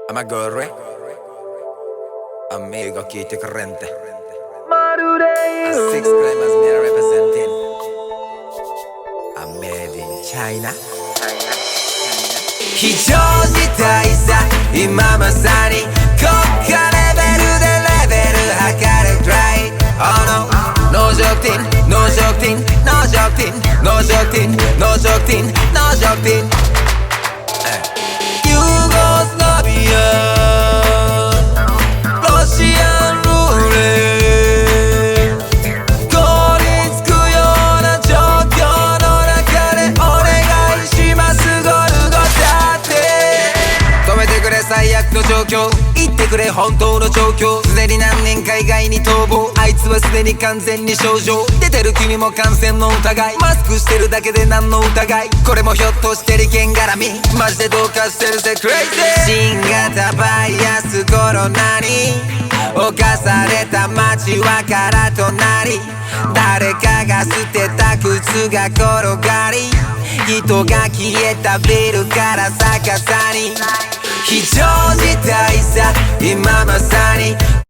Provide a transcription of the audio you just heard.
Amagorre Amigo Kitty Corrente A six claimers me representing I'm made in China 非常事態さ今まさに国家レベルでレベル測るくらい Oh no 農場ティン農場ティン農場ティン農場ティン農場ティン農場ティンユーゴスラビアロシアンルーレ凍りつくような状況の中でお願いしますゴルゴだって止めてくれ最悪の状況言ってくれ本当の状況すでに何年海外に逃亡あいつはすでに完全に症状出てる君も感染の疑いマスクしてるだけで何の疑いこれもひょっとして利権絡みマジでどうかしてるぜクレイジー新型バイアスコロナに侵された街は空となり誰かが捨てた靴が転がり人が消えたビルから逆さに非常事態さ今まさに